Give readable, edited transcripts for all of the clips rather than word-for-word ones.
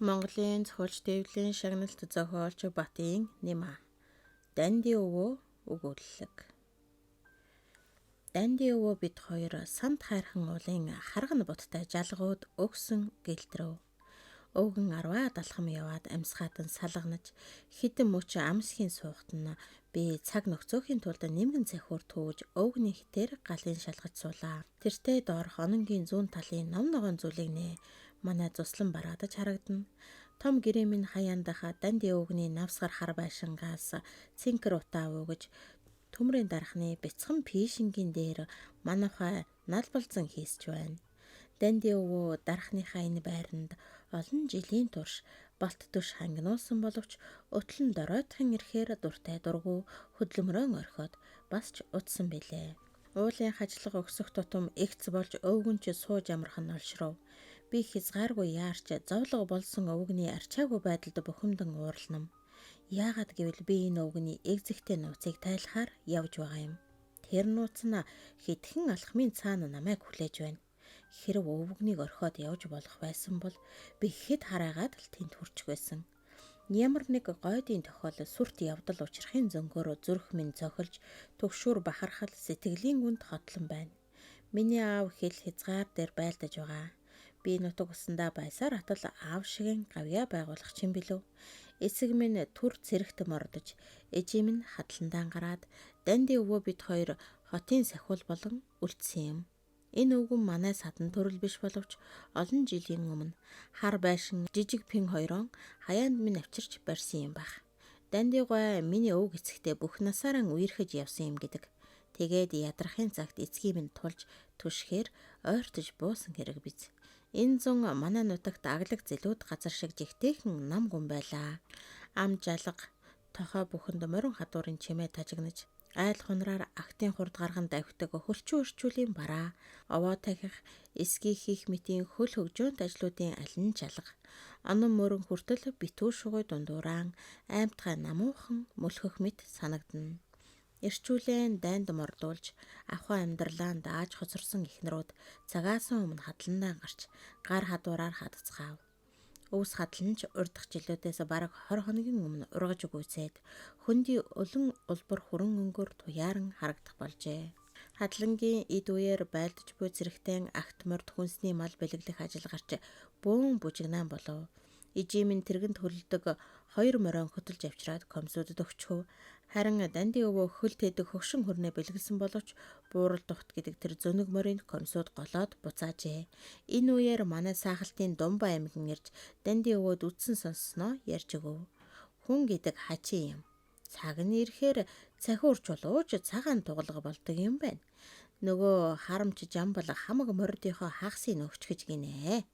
Монголын зохиолч Дэвлийн шагналт зохиолч Батын Нима. Данди өвөө өгүүлэлэг. Данди өвөө бид хоёр самт хайрхан уулын харган буттай жалгууд өгсөн гэлтрөв. Өвгөн 10-аад алхам яваад амьсгаатан салганаж хідэн мөч амсхийн суухтан би цаг нөхцөөхийн тулд нэмгэн цахиур төвж өвгний хитээр галын шалгаж суулаа. Тэртээ доорх ононгийн зүүн талын ном ногоон зүйлийг нэ манай цуслан бараадаж харагдана. Том гэрээ минь хаяандахаа данди өвгний навсгар хар байшингаас цинкер утаа өгөж төмрийн дарахны бяцхан пишингийн дээр манайхаа налбалзан хийсч байна. Данди өвөө дарахныхаа энэ байранд олон жилийн турш балт төш хангинуулсан боловч өтлөн доройтхон ирэхээр дуртай дургу хөдлөмрөн орхиод бас ч утсан билээ. Уулын хажлага өксөх тутам эгц болж өвгөн ч сууж амрах нь олшров. Би хязгааргүй яарч зовлого болсон өвгний арчаагүй байдалд бухимдан уурланам. Яагаад гэвэл би энэ өвгний эгзэгтэй нууцыг тайлахаар явж байгаа юм. Тэр нууц нь хэдхэн алхмын цаана намайг хүлээж байна. Хэрв өвгнийг орхиод явж болох байсан бол би хэд хараагаад л тэнд хүрчих байсан. Ямар нэг гойдын тохиол сүрт явдал учрахын зөнгөөр зүрх минь цохилж төгшүүр бахархал сэтгэлийн гүнд хотлон байна. Миний аав хэл хязгаар дээр байлдаж байгаа. Би нутаг усандаа байсаар атал аав шигэн гавьяа байгуулах чинь билүү. Эсэг минь түр цэрэгт мордож, ээжээ минь хадландаа гараад данди өвөө бид хоёр хотын сахиул болон үлдсэн юм. Энэ өвгөн манай садан төрөл биш боловч олон жилийн өмнө хар байшин жижиг пин хоёрон хаяанд минь авчирч барьсан юм байх. Данди гой миний өвг эцэгтэй бүх насаараа үерхэж явсан юм гэдэг. Тэгээд ядрахын цагт эцгийн минь тулж түшгээр ойртож буусан хэрэг биз. Энэ зун манай нутагт аглаг зэлүүд газар шиг жигтэйхэн нам гүн байлаа. Ам жалга тохой бүхэнд морин хадуурын чимээ тажигнаж айл хунраар актын хурд гарган давхитаг хөлчөө өрчүүлийн бараа, овоо тахих, эсгий хийх мэтийн хөл хөгжөөнт ажлуудын алин жалга. Онон мөрөн хүртэл битүү шугуй дундууран аймтгай намуухан мөлхөх мэт санагдана. Ирчүүлэн дайнд мордуулж авхаа амьдралаа дааж хоцорсон эхнэрүүд цагаасан өмнө хадландаа гарч гар хадуураар хадцгаав. Өвс хадланч урдах жилүүдээс бараг 20 хоногийн өмнө ургаж өгөөсэд хөндөй өлөн улбар хүрэн өнгөөр туяаран харагдах болжээ. Хадлангийн эд үеэр байлдаж буй зэрэгтэн агт морд хүнсний мал бэлэглэх ажил гарч бөөн бужигнаан болов. Ижээ минь тэргэнд хөлдөг 2 морин хөтөлж авчираад комсуудад өгчхөв. Харин данди өвөө хөл тэдэг хөгшин хөрнөө бэлгэлсэн боловч буурал тухт гэдэг тэр зөнөг морийг комсууд голоод буцаажээ. Энэ үеэр манай саахалтын Думба аймгийн ирж данди өвөөд үтсэн сонссноо ярьж өгөв. Хүн гэдэг хачи юм. Цаг нь ирэхээр цахиурч болооч цагаан тугалга болдог юм байна. Нөгөө харамч жамбал хамаг мордынхоо хагасыг өгчгэж гинэ.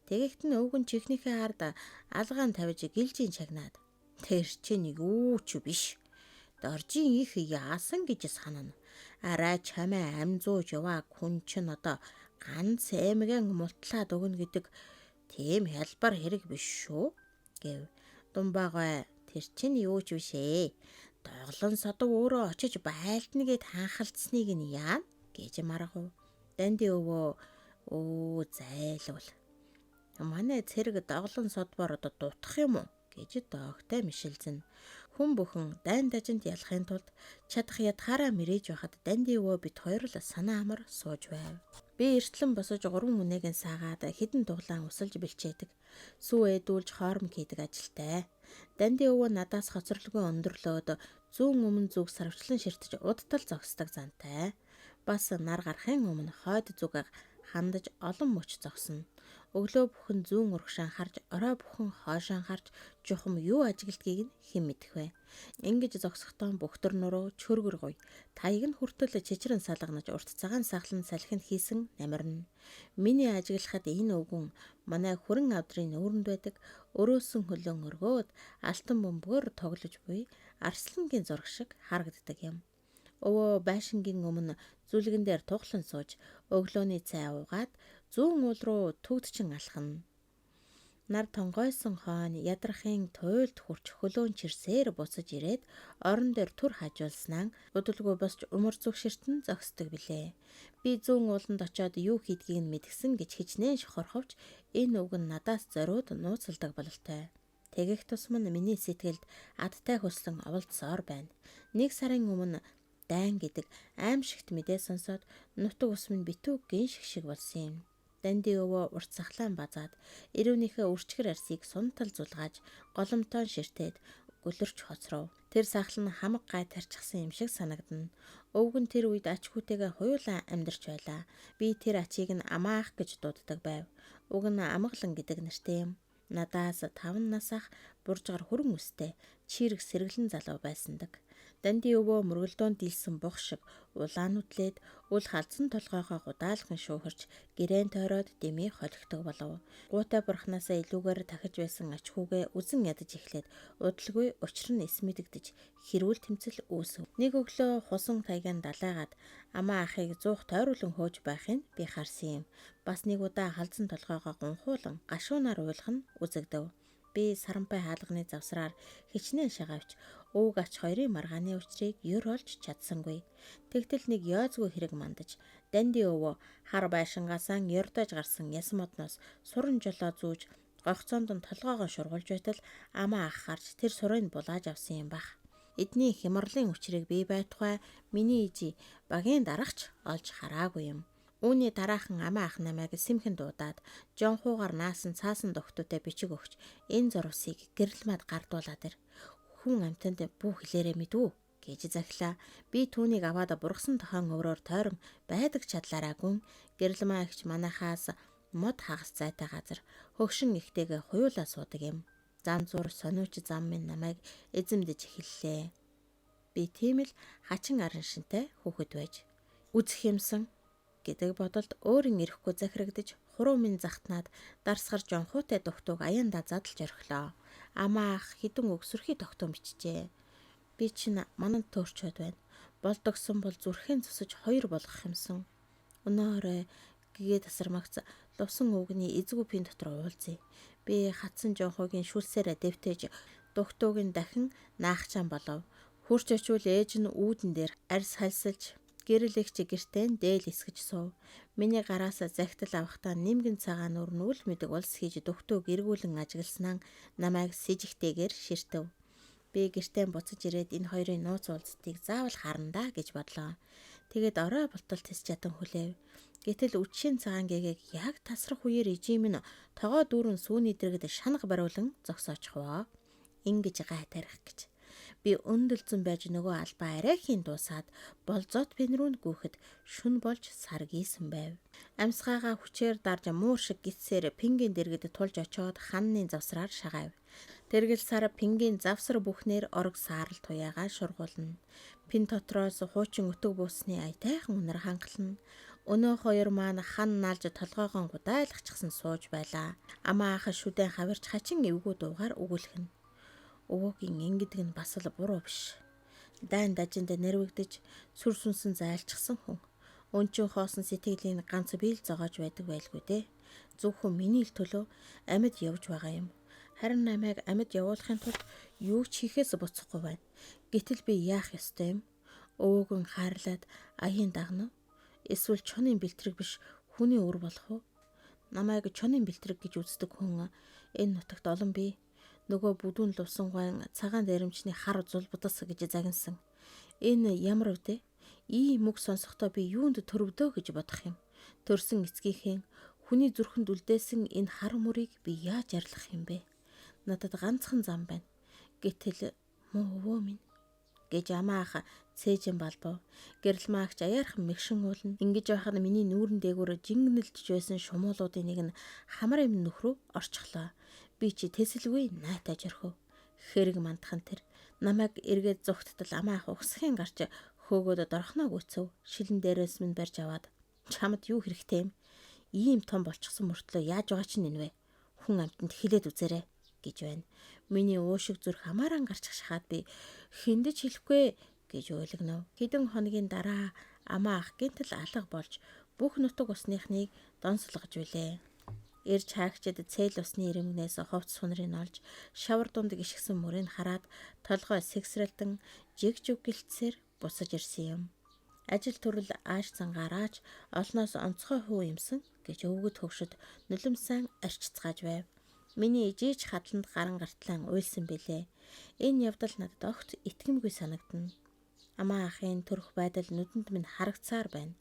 Тэгэхт нь өвгөн чихнийхээ ард алгаан тавьж гэлжийн чагнаад тэр чинь юу ч биш. Доржийн их яасан гэж санана. Арай чамаа амзууж яваа хүн чинь одоо ганц эмгэн мултлаад өгнө гэдэг тийм хялбар хэрэг биш шүү гэв. Думбагой тэр чинь юу ч биш ээ. Доглон содов өөрөө очиж байлдна гэд хаанхалцсныг нь яа гэж маргав. Данди өвөө зайлвал. Манай цэрэг доглон содбор одоо дутах юм уу гэж доогтой мишэлзэн. Хүн бүхэн дайн дажинд ялахын тулд чадах ядхаараа мэрэж байхад данди өвөө бид хоёр л санаа амар сууж байв. Би эртлэн босож 3 үнээгэн саагаад хідэн дуглаан усалж бэлчээдэг. Сүү эдүүлж хоорм хийдэг ажилтай. Данди өвөө надаас хоцорлогоо өндөрлөөд зүүн өмнө зүг сарвчлан ширтэж удтал зогсдог зантай. Бас нар гарахын өмнө хойд зүг хандаж олон мөч зогсно. Өглөө бүхэн зүүн урагшаан харж, орой бүхэн хойшоон харж, жухам юу ажигладгийг нь хэн мэдэх вэ? Ингэж зогсохдоо бөхтөр нуруу чөргөр гуй. Таяг нь хүртэл чичрэн салганаж урт цагаан сахлан салхинд хийсэн намирна. Миний ажиглахад энэ өвгөн манай хүрэн авдрын нүүрэнд байдаг өрөөсөн хөлөн өргөөд алтан бөмбөгөөр тоглож буй арслангийн зураг шиг харагддаг юм. Өвөө байшингийн өмнө зүлгэн дээр тухлан сууж өглөөний цай уугаад зүүн уул руу төгдчин алхана. Нар тонгойсон хойно ядрахын туйлд хурч хөлөөн чирсээр буцаж ирээд орон дээр түр хажуулснаа удалгүй босч өмөр зүгширтэн зогсдог билээ. Би зүүн ууланд очиод юу хийдгийг нь мэдгсэн гэж хичнээн шохорховч энэ үг нь надаас зориуд нууцладаг бололтой. Тэгэх тусам нь миний сэтгэлд адтай хөслөн оволцсоор байна. 1 сарын өмнө дайн гэдэг аимшигт мэдээ сонсоод нутаг ус минь битүү гиншиг шиг болсон юм. Данди өвөө урт сахлаан базаад эрүүнийхээ үрчгэр арсыг сунтал зулгааж голомтоон ширтээд гөлөрч хоцров. Тэр сахал нь хамаг гай тарчихсан юм шиг санагдана. Өвгөн тэр үед ач хүүтэйгээ хуйлаа амьдарч байлаа. Би тэр ачийг нь амаах гэж дууддаг байв. Уг нь амгалан гэдэг нэртэй юм. Надаас 5 насах буржгар хүрэн өстэй чирэг сэргэлэн залуу байсандаг. Данди өвөө мөргөлдөөнд дийлсэн бух шиг улаан нүдлээд үл халдсан толгойгоо гудаалхан шүүхэрч гэрээн тойроод дэмий холигдог болов. Гуутай бурхнаасаа илүүгээр тахиж байсан ач хүүгээ үзэн ядаж эхлээд удалгүй учир нь эс мэдэгдэж хэрүүл тэмцэл үүсв. Нэг өглөө хусан тайгаан далайгаад амаа ахыг зуух тойруулан хөөж байхыг би харсан юм. Бас нэг удаа халдсан толгойгоо гунхуулан гашуунаар уйлах нь үзэгдэв. Би саранпай хаалганы завсраар хичнээн шагаавч өвг ач хоёрын маргааны учрыг ёр олж чадсангүй. Тэгтэл нэг ёозгүй хэрэг мандаж Данди өвөө хар байшингаасаа ёрдож гарсан яс модноос суран жолоо зүүж гогцоонд нь толгоогоо шургуулж байтал амаа ах харж тэр сурыг булааж авсан юм бах. Эдний хямралын учрыг би байтугай миний ижи багийн дарагч олж хараагүй юм. Үүний дараахан амаа ах намайг сэмхэн дуудаад жонхуугаар наасан цаасан дохтуудаа бичиг өгч энэ зурвсыг гэрэл мад гардуулаад ир. Хүн амтанд бүх хэлээрээ мэдвүү гэж захилаа. Би түүнийг аваад бургасан тохон өврөөр тойрон байдаг чадлаараа гүн гэрэл маа ихч манайхаас мод хагас зайтай газар хөгшин ихтэйгээ хуйлаа суудаг юм. Зам зур сониуч зам минь намайг эзэмдэж эхэллээ. Би тийм л хачин аран шинтэй хүүхэд байж үзэх юмсан гэдэг бодолд өөрийн ирэхгүй захирагдж хуруу минь захтнаад дарсгар жонхуутай дөхтөг аяндаа задлж орхилоо. Амаа ах хідэн өгсөрхий тогтоон бичжээ. Би чинь мананд төөрчөөд байна. Болдогсон бол зүрхэн цусаж 2 болгох юмсан. Өнөөрэ гэгээ тасармагц лувсан өвгний эзгүй пин дотор уулзъя. Би хатсан жонхоогийн шүлсээрээ дэвтэж дөхтөгийн дахин наахчаан болов. Хурч очвол ээж нь үүдэн дээр арьс хальсалж гэрэл ихч гэртэн дээл эсгэж суув. Миний гараас захидал авахтаа нэмгэн цагаан нүр нүл мэдэг улс хийж дөхтөө гэргүүлэн ажигласнаа намайг сэжигтэйгээр ширтэв. Би гэртээ буцаж ирээд энэ хоёрын нууц уулзтыг заавал харна да гэж бодлоо. Тэгээд орой болтол тэс чадан хүлээв. Гэтэл үдшийн цагаан гэгээг яг тасрах үеэр ижим нь тогоо дүүрэн сүүний дэргэд шанах бариулан зогсоочихвоо. Ингэж гай тарих гэж. Би өндөлцөн байж нөгөө албаа арайхийн дуусаад болзоот пен рүү гүйхэд шүн болж сар гийсэн байв. Амьсгаагаа хүчээр дарж муур шиг гисээр пингийн дэргэд тулж очоод ханны завсраар шагаав. Тэргэл сар пингийн завсар бүхнээр орог саарл туяагаа шургуулна. Пин дотроос хуучин өтөг буусны аятайхан үнэр хангална. Өнөө хоёр маань хан наалж толгоогоо гудайлахчихсан сууж байлаа. Амаа ах шүдэн хавирч хачин эвгүй дуугаар өгүүлхэн. Өвөөгийн ингэдэг нь бас л буруу биш. Дайн дажинд нэрвэгдэж сүр сүнсэн зайлчсан хүн. Өнчөн хоосон сэтгэлийн ганц биел зогоож байдаг байлгүй дээ. Зөвхөн миний л төлөө амьд явж байгаа юм. Харин намайг амьд явуулахын тулд юу ч хийхээс буцахгүй байна. Гэтэл би яах ёстой юм? Өвөөгөн хаарлаад аян дагна. Эсвэл чонын бэлтрэг биш хүний өр болох уу? Намайг чонын бэлтрэг гэж үздэг хүн энэ нутагт олон бий. Нөгөө бүдүүн лувсан гуайн цагаан дээрэмчний хар зулбудас гэж загинсан. Энэ ямар үдэ? Ийм үг сонсохдоо би юунд төрөвдөө гэж бодох юм. Төрсөн эцгийнхээ хүний зүрхэнд үлдээсэн энэ хар мөрийг би яаж арилгах юм бэ? Надад ганцхан зам байна. Гэтэл муу өвөө минь гэж амаа ах цээжин балбав. Гэрэл маагч аяархан мэгшин уулна. Ингэж байхад миний нүүрэн дээгүүр жингнэлдэж байсан шумуулуудын нэг нь хамар юм нөхрөө орчихлоо. Би чи тэсэлгүй найтай жорхов. Хэрэг мандхан тэр намайг эргээд зүгттал амаа ах угсахын гарч хөөгөөд дорхноо гүцэв. Шилэн дээрээс минь барьж аваад чамд юу хэрэгтэй юм? Ийм том болчихсон мөртлөө яаж байгаа чинь энэ вэ? Хүн амтнд хилээд үзээрэй гэж байна. Миний уушиг зүрх хамааран гарч шахаад би хиндэж хэлэхгүй гэж ойлгонов. Хэдэн хоногийн дараа амаа ах гинтэл алга болж бүх нутаг усныхныг донслогож билээ. Ирж хаагчид цээл усны ирэмгнээс ховц сунрыг олж шавар дунд гიშгсэн мөрийг хараад толгой сэгсрэлтэн жиг жиг гэлтсээр бусаж ирсэн юм. Ажил төрөл ааш цангаараач олноос онцгой хүү юмсан гэж өвгөд хөгшөд нулимсан арчицгааж байв. Миний ижиж хадланд гаран гартлан уйлсан билээ. Энэ явдал надад огт итгэмгүй санагдана. Амаа ахын төрөх байдал нүдэнд минь харагцаар байна.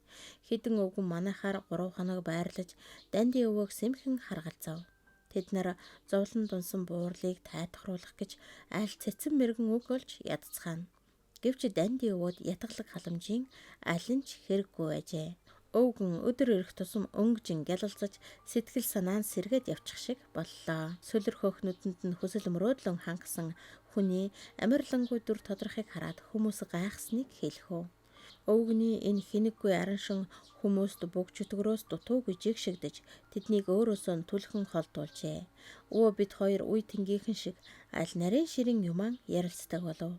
Хідэн өвгөн манайхаар 3 хоног байрлаж данди өвөөг сэмхэн харгалзав. Тэд нар зовлон дунсан буурлыг тайтахруулах гэж аль цэцэн мэрэгэн үг олж ядцгаана. Гэвч данди өвөд ятгалаг халамжийн аль нь ч хэрэггүй байжээ. Өвгөн өдөр ирэх тусам өнгөжин гялалзаж сэтгэл санаа нь сэргээд явчих шиг боллоо. Сүлэрхөөх нүдэнд нь хүсэл мөрөөдлөн хангасан хүний амарлангүй дүр тодорхойг хараад хүмүүс гайхсныг хэлэхөө. Өвгөний энэ хинэггүй араншин хүмүүст буг чөтгөрөөс дутуугүй жигшигдэж тэднийг өөрөөсөө түлхэн холдуулжээ. Өвөө бид хоёр үе тэнгийнхэн шиг аль нарийн ширин юман ярилцдаг болов.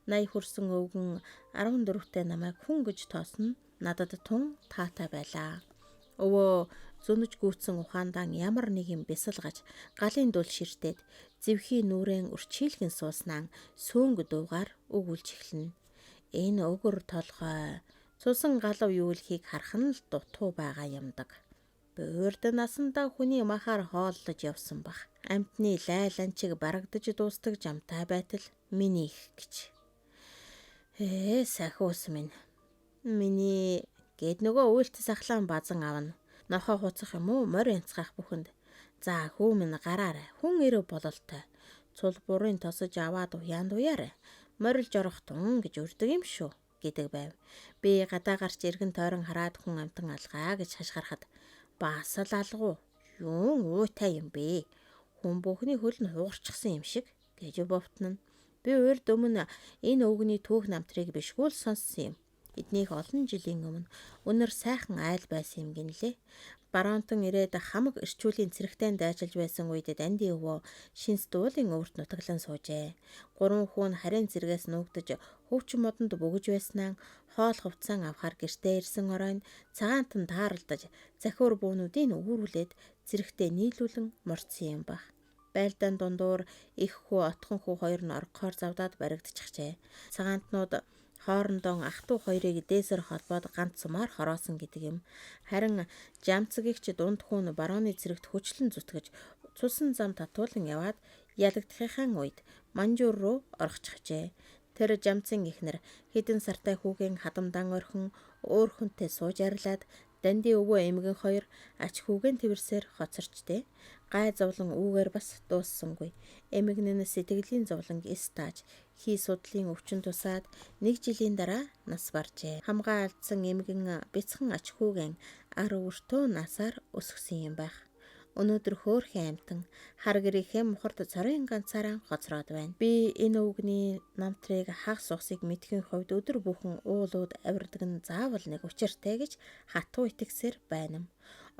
80 хүрсэн өвгөн 14-тэй намайг хүн гэж тоосно надад тун таатай байлаа. Өвөө зөнөж гүйцсэн ухаандаа ямар нэг юм бясалгаж галын дул ширтээд зэвхий нүрэн өрчийлгэн сууснаа сөөнг дуугаар өгүүлж эхэлнэ. Энэ өгөр толгой цусан галав юулхийг харах нь л дутуу байгаа юмдаг. Буурд насандаа хүний махаар хооллож явсан бах. Амтны лайланчиг барагдаж дуустдаг жамтай байтал миний их гэж. Сахиус минь. Миний гэд нөгөө үйлдэс ахлаан базан авна. Нохоо хуцах юм уу? Морь янцгах бүхэнд. За хүү минь гараарай. Хүн ирэв бололтой. Цул бурын тосож аваад уяанд уяарай. Морил жорох тун гэж үрдэг юм шүү гэдэг байв. Би гадаа гарч эргэн тойрон хараад хүн амтан алгаа гэж хашгирахад бас л алгуу. Юун уутай юм бэ? Хүн бүхний хөл нь хуурчихсан юм шиг гэж бовтно. Би урд өмнө энэ өвгөний түүх намтрыг бишгүй л сонссон юм. Эднийх олон жилийн өмнө өнөр сайхан айл байсан юм гинлээ. Баруунтан ирээд хамаг эрчүүлийн цэрэгтэн дайжилж байсан үед данди өвөө шинс дуулын өвөрт нутаглан суужээ. 3 хүн харийн зэрэгээс нуугдаж хөвчин модонд бөгөж байснаа хоол хувцсан авахар гэртээ ирсэн оройн цагаант нь тааралдаж захиур буунуудыг үүрүүлээд зэрэгтээ нийлүүлэн морцсон юм баг. Байлдаан дундуур их хүү отхон хүү хоёр нь оргохоор завдаад баригдчихжээ. Цагаантнууд хоорондоо ах トゥ хоёрыг дээсээр холбоод ганцмаар хороосон гэдэг юм. Харин жамцгийгч дунд хүн барууны зэрэгт хүчлэн зүтгэж цусан зам татуулан яваад ялагдахын үед манжуур руу орчихжээ. Тэр жамцын ихнэр хэдэн сартай хүүгийн хадамдан орхин өөр хүнтэй сууж арилаад данди өвөө эмгэн хоёр ач хүүгэн тэрсээр хоцорчтэй. Гай зовлон үүгээр бас дууссангүй. Эмгэн нь сэтгэлийн зовлонг эс тааж хий судлын өвчин тусаад 1 жилийн дараа нас баржээ. Хамгаа алдсан эмгэн бяцхан ач хүүгэн 10 өртөө насаар өсгсөн юм байх. Өнөөдөр хөөрхөн амтан хар гэрийнхээ мухард цорын ганцаараа хоцроод байна. Би энэ өвгний намтрыг хагас усыг мэдхийн хувьд өдөр бүхэн уулууд авирдаг нь заавал нэг учиртай гэж хатуу итгэсээр байна.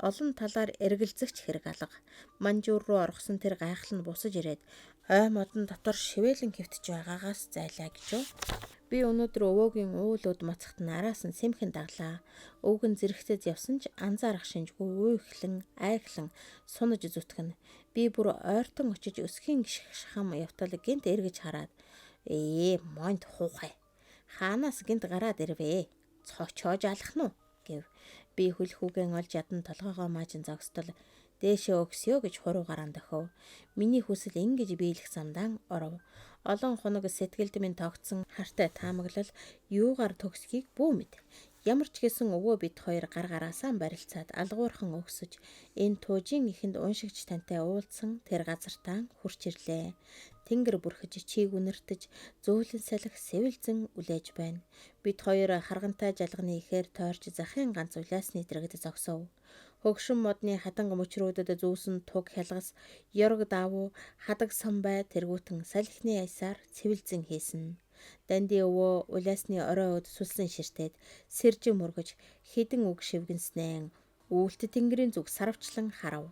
Олон талаар эргэлзэгч хэрэг алга. Манжуур руу орохсон тэр гайхал нь бусаж ирээд ой модон дотор шивэлэн хэвтэж байгаагаас зайлаа гэж юу. Би өнөөдөр өвөөгийн уулууд мацахт нь араас нь сэмхэн даглаа. Өвгөн зэрэгтэд явсан ч анзаарах шинжгүй үйхлэн, айхлан сунаж зүтгэн. Би бүр ойртон очиж өсхийн гიშгшхам явтал гинт эргэж хараад монд хуухай. Хаанаас гинт гараад ирвэ? Цочоож алах нь уу гэв. Би хөл хүүгэн олж ядан толгоогоо маажин зогсдол дээшээ өгсөё гэж хуруугараа дөхөв. Миний хүсэл ингэж биелэх замдаа оров. Олон хоног сэтгэлд минь тогтсон хартай таамаглал юугаар төгсхийг бүү мэд. Ямар ч гэсэн өвөө бид хоёр гар гараасаа барилцаад алгуурхан өгсөж энэ туужийн ихэнд уншигч тантай уулзсан тэр газартаа хурч ирлээ. Тэнгэр бүрхэж чийг үнэртэж зөөлөн салхи сэвэлзэн үлээж байна. Бид хоёр харгантай жалганы ихээр тойрч захын ганц улаасны дэрэгд зогсов. Хөгшин модны хатанга мөчрүүдэд зүүсэн туг хялгас, ёрог давуу, хадаг самбай тэргүүтэн салхины аясаар цэвэлзэн хийсэн. Данди өвөө улаасны орой өд сүлсэн ширтээд сэржин мөргөж хідэн үг шивгэнснэн үүлт тэнгэрийн зүг сарвчлан харав.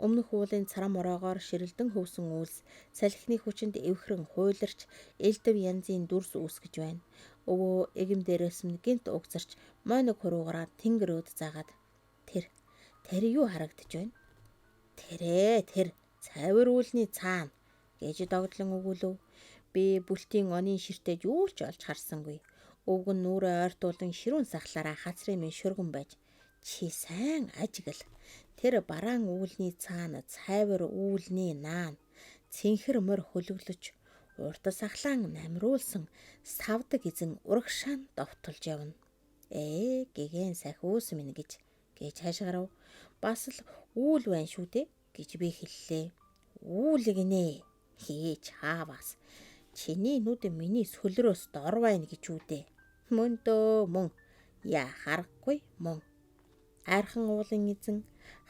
Өмнөх уулын царам ороогоор ширэлдэн хөвсөн үйлс салхины хүчинд эвхрэн хуйларч элдэв янзын дүрс үүсгэж байна. Өвөө эгэм дээрээс нь гинт угзарч мойног хуруугараад тэнгэр өд заагаад тэр юу харагдаж байна? Тэр цайвар үүлний цаана гэж догдлон өгүүлв. Би бүлтийн онын ширтэж юу ч олж харсангүй. Өвг нь нүрээ ойртуулан ширүүн сахлаараа хацрын минь шөргөн байж чи сайн ажигл. Тэр бараан үүлний цаана цайвар үүлний наан цэнхэр морь хөлөглөж урт сахлаан намруулсан савдаг эзэн урагшаан довтолж явна. Гэгэн сахиус минь гэж хашгирав. Бас л үүл байна шүү дээ гэж би хэллээ. Үүл гинэ. Хийж хаавас. Чиний нүд миний сөлрөөс дор байна гэж үдээ. Мөн дөө мөн. Яа харахгүй мөн. Айрхан уулын эзэн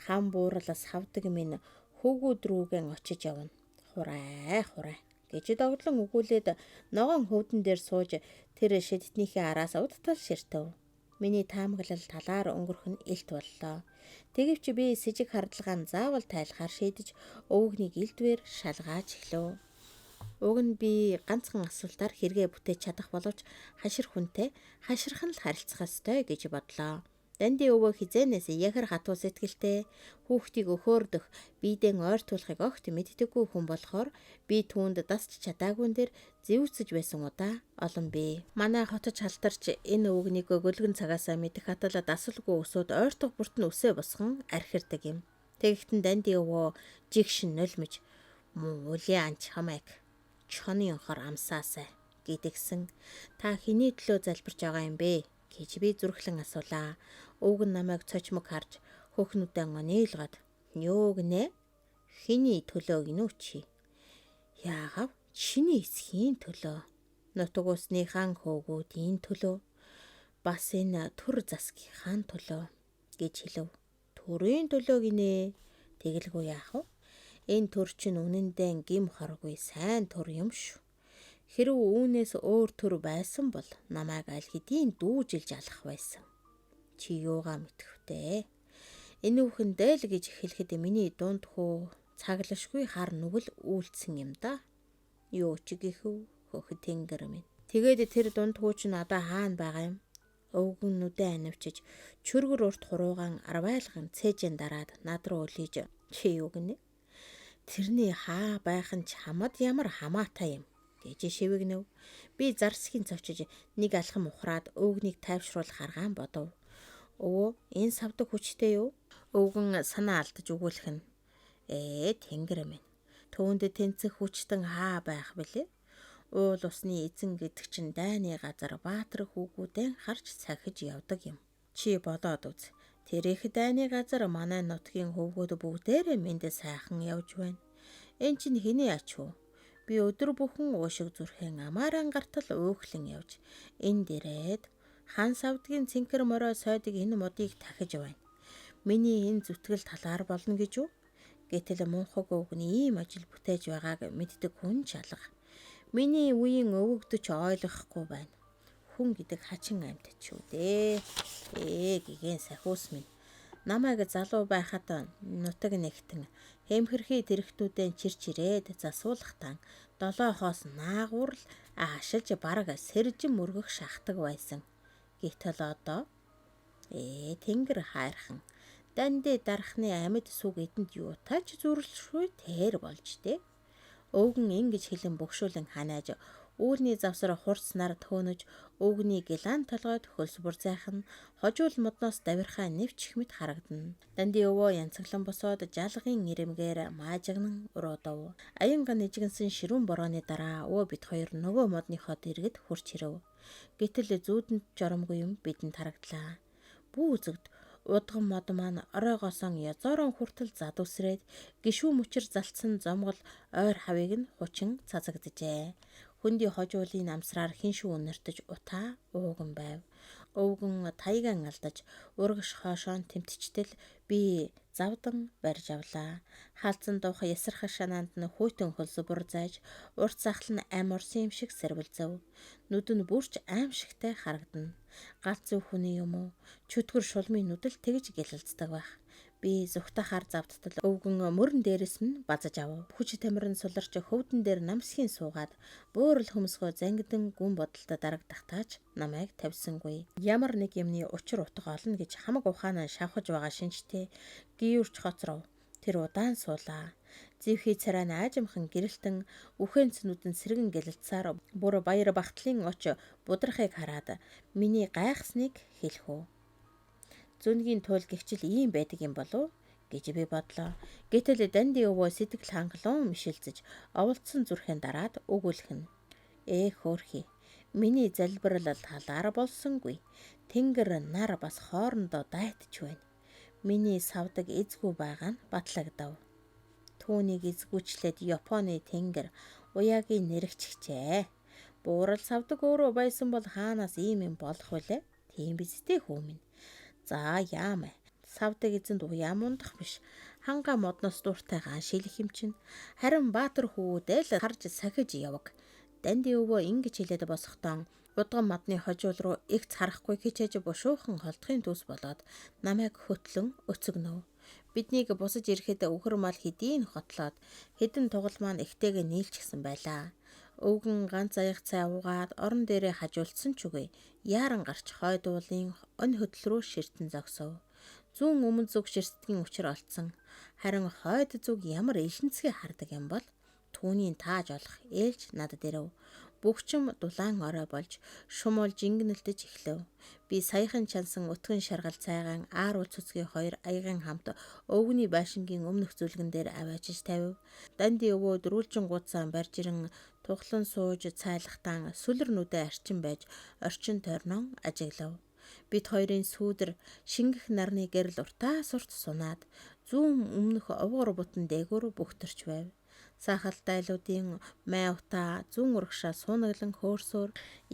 хам бууралаас хавдаг минь хөвгүүд рүүгэн очиж явна. Хурай гэж догдлон өгүүлээд ногоон хөвдөн дээр сууж тэр шидтнийхээ араас удтал ширтэв. Миний таамаглал талаар өнгөрөх нь илт боллоо. Тэгэвч би с ิจ хардлагаан заавал тайлахаар шийдэж өвгнийг элдвэр шалгааж эхлэв. Уг нь би ганцхан асуултаар хэрэгэ бүтээж чадах боловч хашир хүнтэй хаширхан л харилцах ёстой гэж бодлоо. Данди өвөө хизээнээс яхар хатуу сэтгэлтэй хүүхдийг өхөөрдөх бидэн ойртуулахыг огт мэддэггүй хүн болохоор би түүнд дасч чадаагүй дээр зэвсэж байсан удаа олон бий. Манай хотод шалтарч энэ өвгнийг гөлгөн цагаасаа мэдэх хатал дасалгүй өсөд ойртох бүрт нь өсөө босгон архирдаг юм. Тэгэхдээ данди өвөө жигшин нулимж мөн үлээ анч хамайг чоны онхоор амсаасай гэдгсэн. Та хэний төлөө залбирч байгаа юм бэ гэж би зүрхлэн асуулаа. Өвг нь намайг цочмог харж хөхнүүдэн онийлгоод "Юу гинэ? Хэний төлөө гинүү чи?" "Яагав? Чиний эсхийн төлөө. Нутаг усныхан хөөгүүдийн төлөө. Бас энэ төр засгийнхаа төлөө" гэж хэлв. "Төрийн төлөө гинэ. Тэгэлгүй яах вэ? Энэ төр чинь үнэндээ гим хоргүй сайн төр юм шүү. Хэрв үүнээс өөр төр байсан бол намайг аль хэдийн дүүжилж алах байсан. Чи юугаа мэдвүтээ? Энэ үхэн дээл гэж хэлэхэд миний дунд хөө цаглашгүй хар нүгэл үйлдсэн юм да. Юу ч гихүү хөх тэнгэр минь. Тэгээд тэр дунд хөө ч надаа хаана байгаа юм? Өвгөн нүдэ анивчиж чөргөр урт хуруугаан арвайлган цээжэн дараад над руу өлийж "Чи юу гинэ? Тэрний хаа байх нь ч хамад ямар хамаатай юм" гэж шивэгнэв. Би зарсхийн цовчиж нэг алхам ухраад өвгнийг тайвшруулах аргаан бодов. "Өвөө, энэ савдаг хүчтэй юу?" Өвгөн санаа алдаж өгүүлэх нь "Тэнгэр минь. Түүнд тэнцэх хүчтэн хаа байх билээ? Уул усны эзэн гэдэг чинь дайны газар баатар хүүгүүдэн харж сахиж явдаг юм. Чи болоод үз. Тэр их дайны газар манай нутгийн хөвгүүд бүгдээрээ мэндэ сайхан явж байна. Энэ чинь хэний ач вэ? Би өдөр бүхэн уушиг зүрхэн амааран гартал уухлан явж энд ирээд хан савдгийн цэнхэр морой сойдаг энэ модыг тахиж байна. Миний энэ зүтгэл талаар болно гэж үү? Гэтэл мунхаг өвгний ийм ажил бүтээж байгааг мэддэг хүн чалга. Миний үеийн өвөгдөж ойлгохгүй байна. Хүн гэдэг хачин амьтад шүү дээ. Гэгэн сахиус минь. Намайг залуу байхад нутаг нэгтэн хэмхэрхий тэрэгтүүдэн чирч ирээд засуулахтан долоохоос наагуурл ашиж бараг сэржин мөргөх шахдаг байсан. Гэтэл одоо тэнгэр хайрхан данди дарахны амьд сүг эдэнд юу тач зүрлшгүй тэр болж дээ. Өвгөн ингэж хэлэн бөгшүүлэн ханааж үүлний завсар хурцнаар төөнөж өвгний гилан толгойд хөлсбөр зайхан хожуул модноос давирхаа нэвчих мэт харагдана. Данди өвөө янцаглан босоод жалгын ирэмгээр маажигнан уруудав. Аянга нэжгэнсэн ширүүн борооны дараа бид хоёр нөгөө модныхоо дэргэд хурч ирэв. Гэтэл зүүдэнд жоромгүй юм бидэнд харагдлаа. Бүү үзэгд удган мод маань оройгоосон язоорон хүртэл зад үсрээд гişүү мөчөр залцсан зомгол ойр хавийг нь хучин цацагджээ. Хөнди хожуулын амсраар хиншүү өнөртөж утаа ууган байв. Өвгөн таяган алдаж урагш хоошоон тэмтчтэл би завдан барьж авлаа. Хаалцан дуух ясархах шанаанд нь хүйтэн хөлсбөр зайж урт сахал нь ам орсон юм шиг сэрвэлзэв. Нүд нь бүрч аимшигтай харагдана. Галт зөв хүний юм уу? Чөтгөр шулмын нүдэл тэгж гэлэлцдэг байх. Би зүгтахаар завдтал өвгөн мөрөн дээрээс нь базаж ав. Хүч тамирын суларч хөвдөн дээр намсхийн суугаад буурал хөмсгөө зангидан гүн бодолтой дарагдахтаач намайг тавьсангүй. Ямар нэг юмны учир утга олно гэж хамаг ухаанаа шавхаж байгаа шинжтэй гүйвэрч хоцров. Тэр удаан суулаа. Зэвхий царай нь аажимхан гэрэлтэн үхэн цэнүүд нь сэргэн гэлэлцсаар бүр баяр багтлын оч будрахыг хараад миний гайхсныг хэлэхүү. Зүнгийн туйл гихчил ийм байдаг юм болов гэж би бодлоо. Гэтэл Данди өвөө сэтгэл хангалуун мишэлцэж оволцсон зүрхэн дараад өгүүлэх нь. Хөөрхий. Миний залбирлал талаар болсонгүй. Тэнгэр нар бас хоорондоо дайтж байна. Миний савдаг эзгүй байгаа нь батлагдав. Түүнийг эзгүүчлээд Японы тэнгэр уяагийн нэрэгчжээ. Буурал савдаг өөрөө байсан бол хаанаас ийм юм болох вүлээ? Тийм биз дээ хүү минь. За яамаа. Савдаг эзэнд уяа мундах биш. Ханга модноос дуртайгаа шилэх юм чинь. Харин Баатар хүүдээ л харж сахиж яваг. Данди өвөө ингэж хэлээд босохдоо удган мадны хожуул руу игц харахгүй хичээж бушуухан холдохын төс болоод намайг хөтлөн өцөгнөв. Биднийг бусаж ирэхэд өвхөр мал хэдийн хотлоод хэдэн тугал маань ихтэйг нийлчихсэн байлаа. Өвгөн ганц аяг цай уугаад орон дээрээ хажуулсан ч үгүй. Яаран гарч хойд уулын он хөдөл рүү ширтэн зогсов. Зүүн өмнө зүг ширсдгийн учир олцсон. Харин хойд зүг ямар илэнцгээ хардаг юм бол түүний тааж олох ээлж надад ирэв. Бүгчм дулаан орой болж шумуул жингэнэлдэж эхлэв. Би саяхан чансан өтгөн шаргал цайгаан ааруул цуцгийн хоёр аягийн хамт өвгөний байшингийн өмнөх зүлгэн дээр аваачиж тавив. Данди өвөө дөрүүлжин гуцаан барьж ирэн тухлан сууж цайлахтан сүлэр нүдэ арчин байж орчин тойрноо ажиглав. Бид хоёрын сүүдэр шингэх нарны гэрэл уртаас урт сунаад зүүн өмнөх овгор бутан дээгүүр бүгтэрч байв. Сахалтайлуудын май утаа зүүн урагшаа суунаглан хөөрсөөр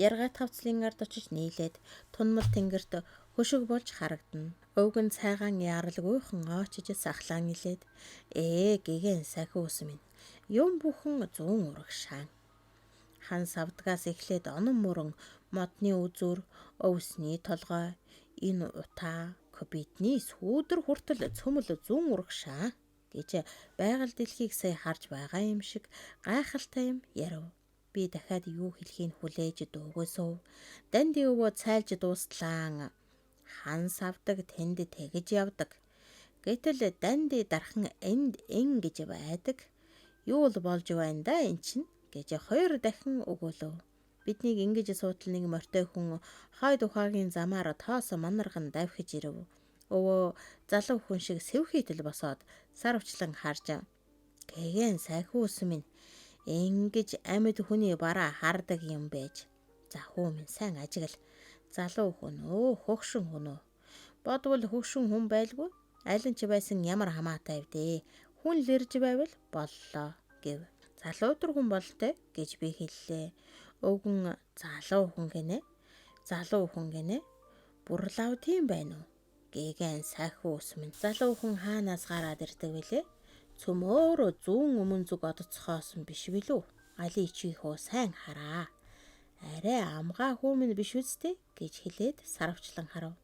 яргай тавцлын ард очиж нийлээд тунмал тэнгэрт хөшиг болж харагдана. Өвгөн цайгаан яаралгүйхэн оочиж сахлаан илээд гэгэн сахи ус минь. Юм бүхэн зүүн урагшаа. Хан савдгаас эхлээд онон мөрөн модны үзүр, өвсний толгой, энэ утаа, бидний сүүдэр хүртэл цөмөл зүүн урагшаа гэж байгаль дэлхийг сая харж байгаа юм шиг гайхалтай юм ярив. Би дахиад юу хэлхийг хүлээж дуугүйсөв. Данди өвөө цайлж дуустлаа. Хан савдаг тэнд тэгж явдаг. Гэтэл Данди дархан энд гэж байдаг. Юу л болж байна да эн чинь гэж хоёр дахин өгүүлв. Биднийг ингэж суутал нэг мортой хүн хойд ухаагийн замаар тоос манарган давхиж ирэв. Өвөө залуу хүн шиг сэвхийтэл босоод сарвчлан харж гэгэн сахи ус минь ингэж амьд хүний бараа хардаг юм байж. За хүү минь сайн ажигл. Залуу хүн хөгшин хүн үү? Бодвол хөгшин хүн байлгүй. Алин ч байсан ямар хамаатай вдээ. Хүн л ирж байвал боллоо гэв. Залуудар хүн болтой гэж би хэллээ. Өвгөн залуу хүн гинэ. Залуу хүн гинэ. Бурлав тийм байна уу? Гэгэн сахи ус минь. Залуу хүн хаанаас гараад ирдэг вүлээ? Цөмөөрөө зүүн өмнө зүг одоцохоос биш билүү? Али чихөө сайн хараа. Арай амгаа хүү минь биш үстэй гэж хэлээд сарвчлан харав.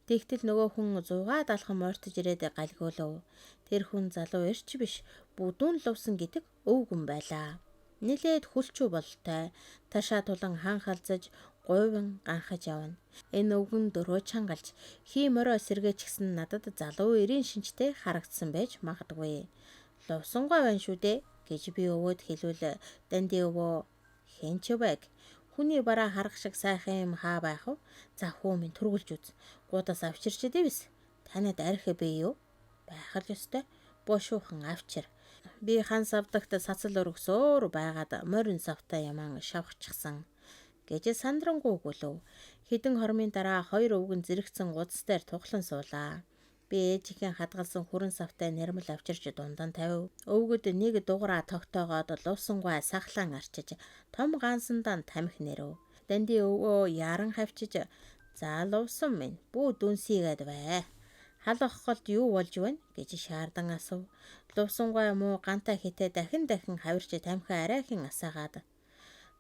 Тэгтэл нөгөө хүн 100 далхан морьтож ирээд галгиулв. Тэр хүн залуу ирч биш, бүдүүн лувсан гэдэг өвгөн байлаа. Нилээд хүлчүү болтой. Ташаа тулан хаанхалзаж гуйван ганхаж явна. Энэ өвгөн дөрөө чангалж хий морой сэргээч гисэн надад залуу эрийн шинжтэй харагдсан байж магадгүй. Лувсангаа байна шүү дээ гэж би өвөөд хэлвэл Данди өвөө хэн ч байг. Хүний бараа харах шиг сайхан юм хаа байх вэ? За хүү минь түргэлж үз. Гуудаас авчирч дэвс. Танад арх бий юу? Байх л ёстой. Бошуухан авчир. Би хан савдагт сацал өргсөөр байгаад морин савтай яман шавхчихсан гэж сандрангуй гүлв. Хэдэн хормын дараа хоёр өвгөн зэрэгцэн гудас дээр тухлан суулаа. Би ээжийнхэн хадгалсан хүрэн савтай нэрмэл авчирч дундан тавив. Өвгөд нэг дугаараа тогтоогоод лувсангуй сахлаан арчиж том гансандаа тамхи нэрв. Данди өвөө яран хавчиж за лувсан минь бүү дүнсийгээд бай. Халах голд юу болж байна гэж шаардан асуув. Лувсангуй муу гантай хитэ дахин хавирч тамхи арайхийн асаагаад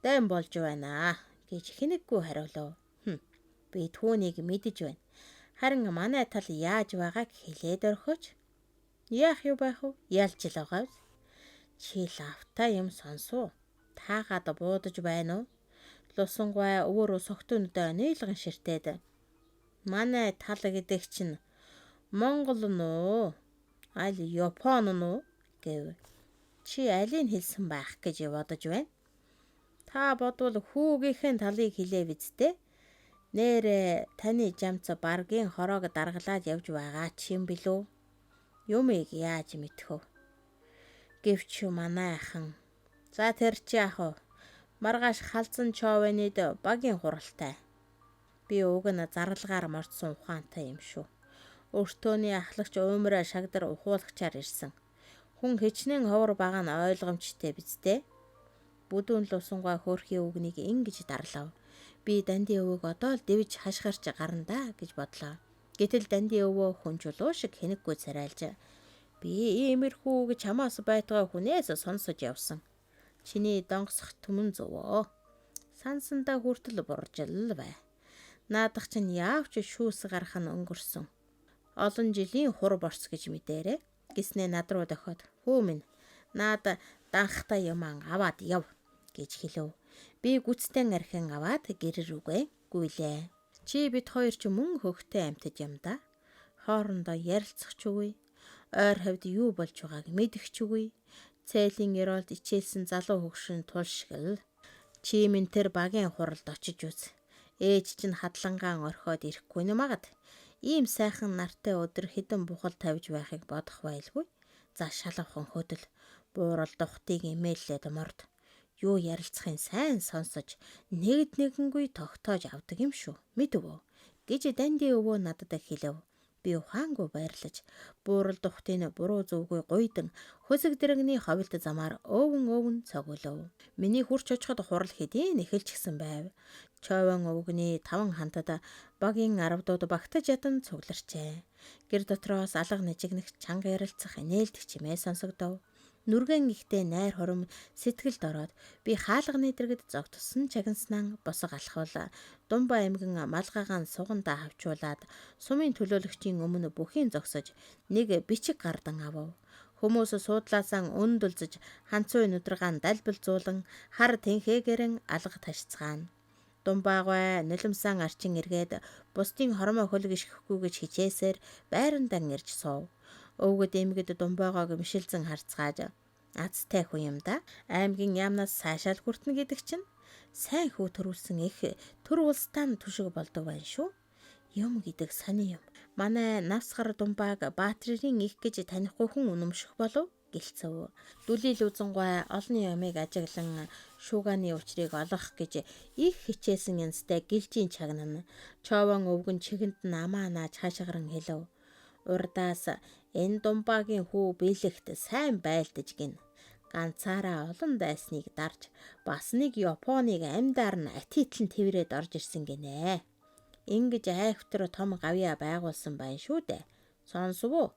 дан болж байна гэж хинэггүй хариулв. Би түүнийг мэдэж байна. Харин манай тал яаж байгааг хэлээд орхиж. Яах юу байх вэ? Ялж л байгаа. Чи лавтай юм сонсов. Таагаад буудаж байна уу? Лувсангуй өөрөө согтөөнөдөө нийлгэн ширтээд. Манай тал гэдэг чинь Монгол нөө. Аль Япон нь уу гэв. Чи алийг хэлсэн байх гэж бодож байна. Та бодвол хүүгийнхэн талыг хэлээ биз дээ. Нэрэ таны жамц баргийн хороог даргалаад явж байгаа ч юм билүү? Юмыг яаж мэдхв? Гэвч манай ахын. За тэр чи ах уу? Маргааш халзан човенид багийн хуралтай. Би уг нь зарлагаар мордсон ухаантай юм шүү. Өртөөний ахлагч уймраа шагдар ухуулагчаар ирсэн. Хүн хичнээн ховор байгаа нь ойлгомжтой биз дээ. Бүдүүн лувсангаа хөөрхийн үгнийг ингэж дарлав. Би Данди өвөөг одоо л дэвж хашгирч гарна да гэж бодлоо. Гэтэл Данди өвөө хүн чулуу шиг хэнэггүй царайлж би иймэрхүү гэж чамаас байтугай хүнээс сонсож явсан. Чиний донгосох түмэн зөвөө. Сансандаа хүртэл буржил бай. Наадах чинь яавч шүүс гарах нь өнгөрсөн. Олон жилийн хур борс гэж мэдээрээ гиснээ над руу дохиод хүү минь наад данхтай юм аваад яв гэж хэлв. Би гүцтэн архин аваад гэрэр үгээ гүйлээ. Чи бид хоёр ч мөн хөхтэй амьтад юм да. Хоорондоо ярилцах ч үгүй. Ойр хавьд юу болж байгааг мэдэх ч үгүй. Цээлийн ёроолд ичээлсэн залуу хөгшин тулшгил. Чи минь тэр багийн хуралд очиж үз. Ээж чинь хадлангаан орхиод ирэхгүй нь магад. Ийм сайхан нартай өдөр хідэн бухал тавьж байхыг бодох байлгүй. За шалавхан хөдөл. Буурал духтыг имэйлээд морд. Юу ярилцахын сайн сонсож нэгэнгүй тогтоож авдаг юм шүү. Мэдв үү? Гэж Данди өвөө надад хэлв. Би ухаангүй байрлаж буурал духтын буруу зүвгүй гуйдан хөсөг дэрэгний ховлт замаар өвөн цогөлөв. Миний хурч очиход хурал хэдийн эхэлчихсэн байв. Чойвон өвгний 5 хантад багийн арвдууд багтаж ядан цугларчээ. Гэр дотроос алга нэжигнэх чанга ярилцах нээлтэх чимээ сонсогдов. Нүргэн ихтэй найр хором сэтгэлд ороод би хаалганы дэргэд зогтсон чагнаснаа босго алхвал Думба аймгийн малгайгаан сугандаа хавчуулаад сумын төлөөлөгчийн өмнө бүхийн зогсож нэг бичиг гардан авав. Хүмүүс суудлаасаа өндөлзөж ханцуй нүдрагаан далбилзуулан хар тэнхээгэрэн алга ташцгаана. Думбаагаа нулимсан арчин эргээд бусдын хормоо хөлгөшгөхгүй гэж хичээсээр байрандан ирж суув. Өвгөд эмгэд Думбаагаа гэмшилзэн харцгааж азтай хүн юм да. Аймгийн яамнаас цаашаал хүртнэ гэдэг чинь сайн хүү төрүүлсэн их төр улстан түшиг болдог байна шүү. Юм гэдэг сони юм. Манай Навсгар Думбааг Баатрийн их гэж танихгүй хүн үнэмших болов гэлцэв. Дүлийл үзэнгой олонний ямыг ажиглан шуугааны учрыг олох гэж их хичээсэн янзтай гэлжийн чагнана. Човон өвгөн чигэнд намаа нааж хашгиран хэлв. Урдаас энэ Думбаагийн хүү биелэгт сайн байлдаж гин. Ганцаараа олон дайсныг дарж бас нэг Японыг амьдаар нь атитлан тэрвэрэд орж ирсэн гинэ. Ингэж айхвтар том гавья байгуулсан байна шүү дээ. Сонсов уу?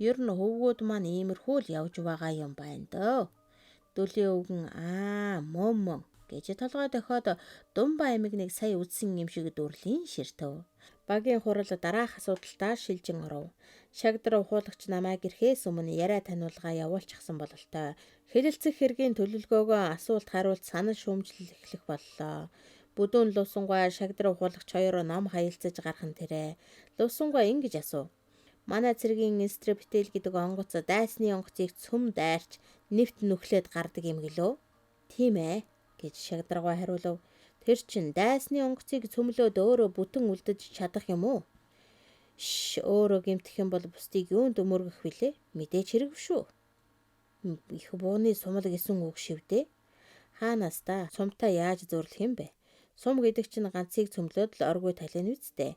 Ер нь хөвгүүд маань иймэрхүү л явж байгаа юм байна дөө. Дүлийн өвгөн мөн гэж толгой дохиод Думба аймагныг сая үдсэн юм шиг дүрлийн ширтв. Багийн хурал дараах асуудалтаа шилжин оров. Шагдар ухуулагч намайг ирэхээс өмнө яриа таниулгаа явуулчихсан бололтой. Хэлэлцэх хэргийн төлөвлөгөөгөө асуулт хариулт санал шүүмжлэл эхлэх боллоо. Бүдүүн лувсангаа шагдар ухуулагч хоёр ном хаялцаж гархан тэрэ. Лувсангаа ингэж асуув. Манай цэргийн инстребтэл гэдэг онгоц дайсны онгоцыг цөм дайрч нэвт нүхлээд гардаг юм гэлөө. Тийм ээ гэж шагдаргаа хариулв. Тэр чин дайсны онгоцыг цөмлөөд өөрөө бүтэн үлдэж чадах юм уу? Өөрөө гэмтэх юм бол бусдыг юунд өмөргөх вүлээ? Мэдээж хэрэг шүү. Их бууны сумал гэсэн үг шивдээ. Хаанаас та сумтаа яаж зөрлөх юм бэ? Сум гэдэг чинь ганцыг цөмлөөд л оргүй талын үсттэй.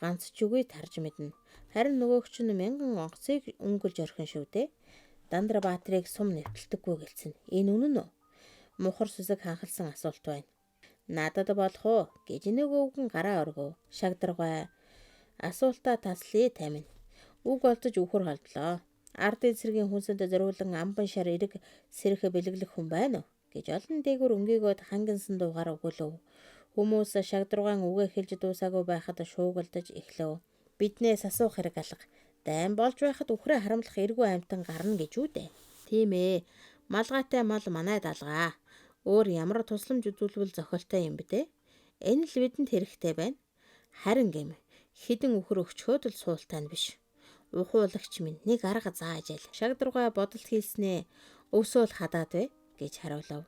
Ганц ч үгүй тарж мэднэ. Харин нөгөөх чинь 1000 онгоцыг өнгөлж орхин шивдээ. Дандра Баатрийг сум нэвтэлдэггүй гэлцэн. Энэ үнэн үү? Мухар сүсэг ханхалсан асуулт байна. Надад болох уу гэж нэг өвгөн гараа өргөв. Шагдаргаа асуултаа таслие тамина. Үг олдож үхэр холдлоо. Ардын цэргийн хүнсэнд зориулан амбан шар эрэг сэрэх бэлэглэх хүн байна уу гэж олон дээгүр өнгийгөөд хангинсан дуугаар өгүүлв. Хүмүүс шагдаргаан үгээ хэлж дуусаагүй байхад шуугалдаж эхлэв. Биднээс асуух хэрэг алга. Дайн болж байхад үхрээ харамлах эргүү амьтан гарна гэж үү дээ. Тийм ээ. Малгайтай мал манайд алгаа. Өөр ямар тусламж үзүүлбэл зохиолтой юм бэ те? Энэ л бидэнд хэрэгтэй байна. Харин гэм хідэн үхэр өгчхөөд л суултаа нь биш. ухуулагч минь нэг арга зааж ил. Шагдрууга бодолт хийснээ өвсөөл хадаад вэ гэж хариулав.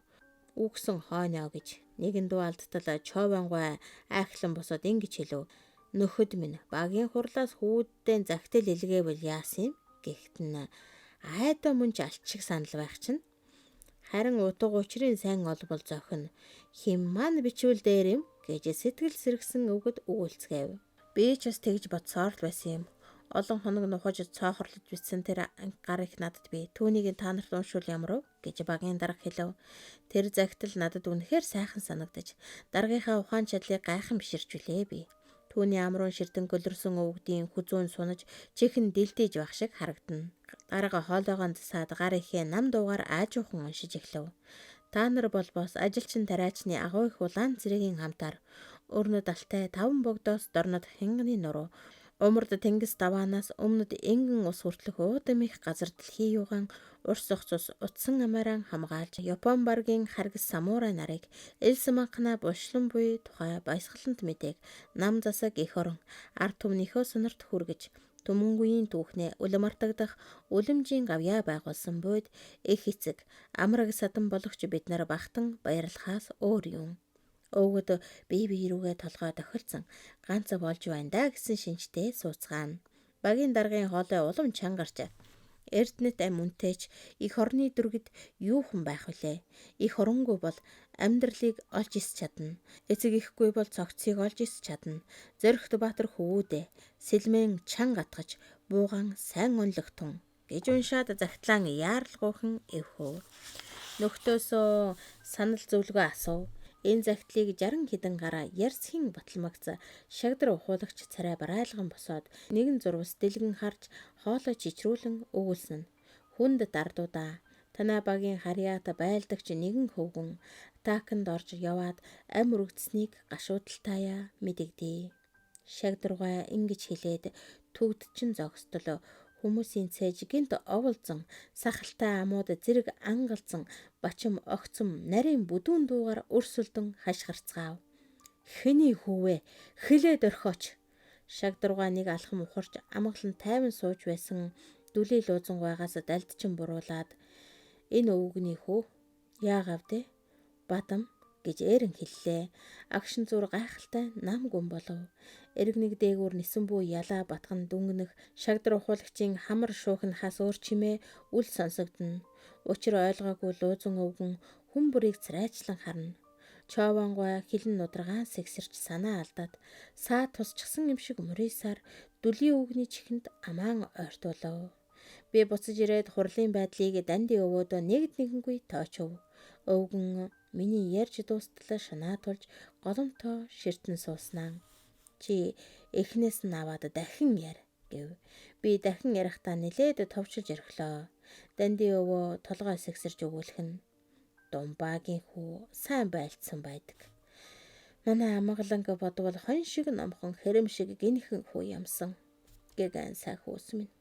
Үгсэн хойноо гэж нэгэн дуу алдтал Човангой айхлан босоод ингэж хэлв. Нөхөд минь багийн хурлаас хүүддэн загтал илгээвэл яасан юм? Гэхдээ айдаа мөн ч алчиг санал байх чинь. Харин утга учрын сайн олбол зохино. Хим маань бичвэл дээр юм гэж сэтгэл сэргсэн өгöd өгүүлцгээв. Би ч бас тэгж бодсоор л байсан юм. Олон хоног нухаж цоохорлож бичсэн тэр гар их надад би түүнийг та нарт уншвал ямар вэ гэж багийн дарга хэлв. Тэр загтал надад үнэхээр сайхан санагдаж даргийнхаа ухаан чадлыг гайхан биширчвүлээ би. Түүний амруун ширтэн гөлөрсөн өвгдийн хүзүүн сунаж чихэн дэлдэж байх шиг харагдана. Дарга хоолойгоо засаад гар ихээ нам дуугаар аажуухан уншиж эхлэв. Та нар бол бос ажилчин тариачны агуу их улаан цэрэгийн хамтаар өрнөд алтай 5 богдоос дорнод хинганы нуруу умард тэнгис даваанаас өмнөд энгэн ус хүртэлх уудам их газар дэлхий юугаан урс цус утсан амааран хамгаалж Япон баргийн харгас самурай нарыг элс манхна булшлан буй тухай баясгалант мэдээг нам засаг их орон ард түмнийхөө сонорт хүргэж Түмэнгүйн түүхнээ үлэмартагдах үлэмжийн гавьяа байгуулсан буйд их эцэг амраг садан болгоч бид нар бахтан баярлахаас өөр юм. Өвгөд бие рүүгээ толгой тохирцсан ганц болж байна да гэсэн шинжтэй сууцгаана. Багийн даргын хоолой улам чангарч Эрдэнэт ам үнтэйч их орны дүргэд юухан байх вүлээ. Их оронгүй бол амьдралыг олж ис чадна. Эцэг ихгүй бол цогцыг олж ис чадна. Зоригт Баатар хөвүүдээ сэлмэн чан гатгаж буугаан сайн онлогтун гэж уншаад загтлаан яаралгүйхэн эвхөө. Нөхдөөсөө санал зөвлөгөө асуув. Энэ загтлыг 60 хэдэн гараа ярсхийн баталмагц шагдар ухуулагч царай барайлган босоод нэгэн зурвас дэлгэн харж хоолой чичрүүлэн өгүүлсэн. Хүнд дардуудаа танай багийн харьяат байлдагч нэгэн хөвгөн атаканд орж яваад ам өргөцснийг гашуудалтайа мэдэгдээ. Шагдаргаа ингэж хэлээд төгдчин зогсдол хүмүүсийн цээж гинт оволзон сахалтай амууд зэрэг ангалзан бачим огцом нарийн бүдүүн дуугаар өрсөлдөн хашгирцгаав. Хэний хүүвэ хилээд орхооч. Шагдаргаа нэг алхам ухарч амгалан тайван сууж байсан дүлий луузангуйгаас дальдчин буруулаад энэ өвгний хүү яагав дээ бадам гэж ээрэн хэллээ. Агшин зур гайхалтай нам гүн болов. Эргэнэг дээгүүр нисэн бүү ялаа батган дүнгэнэх шагдар ухуулагчийн хамар шуухнахаас өөр чимээ үл сонсогдно. Учир ойлгоогүй луузан өвгөн хүн бүрийг царайчлан харна. Човангой хилэн нударгаан сэгсэрч санаа алдаад саа тусчихсан юм шиг мөрөөсаар дүлийн өвгний чихэнд амаан ойртуулав. Би буцаж ирээд хурлын байдлыг данди өвөөдөө нэгэнгүй тоочов. Өвгөн миний ярьж дуустал шанаа тулж голомтоо ширтэн сууснаа. Чи эхнээс нь аваад дахин яр гэв. Би дахин ярихдаа нилээд товчилж орхилоо. Данди өвөө толгой сэгсэрж өгүүлэх нь Думбаагийн хүү сайн байлцсан байдаг. Манай амгаланг бодвол хон шиг номхон хэрэм шиг гинхэн хүү ямсан. Гэгэн сай хүүс минь.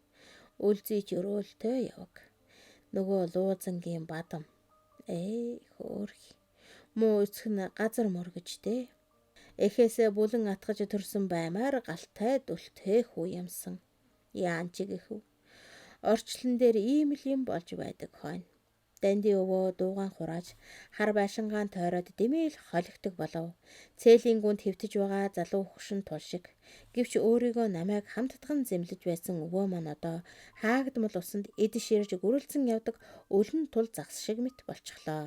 Үлзийч өрөөлтөө яваг. Нөгөө луузангийн бадам. Хөөрх. Муу эцэг нь газар мөргөж дээ. Эхээсээ бүлэн атгаж төрсөн баймаар галтай дүлтэй хүү ямсан. Яан чи гэхүү. Орчлон дээр ийм л юм болж байдаг хойно. Данди өвөө дуугаан хурааж хар байшингаан тойроод дэмээл холигдог болов. Цээлийн гүнд хэвтэж байгаа залуу хөгшин тул шиг. Гэвч өөрийгөө намайг хамтдхан зэмлэж байсан өвөө маань одоо хаагдмал усанд эдэш ирж гүрэлцэн явдаг өлөн тул загс шиг мэт болчихлоо.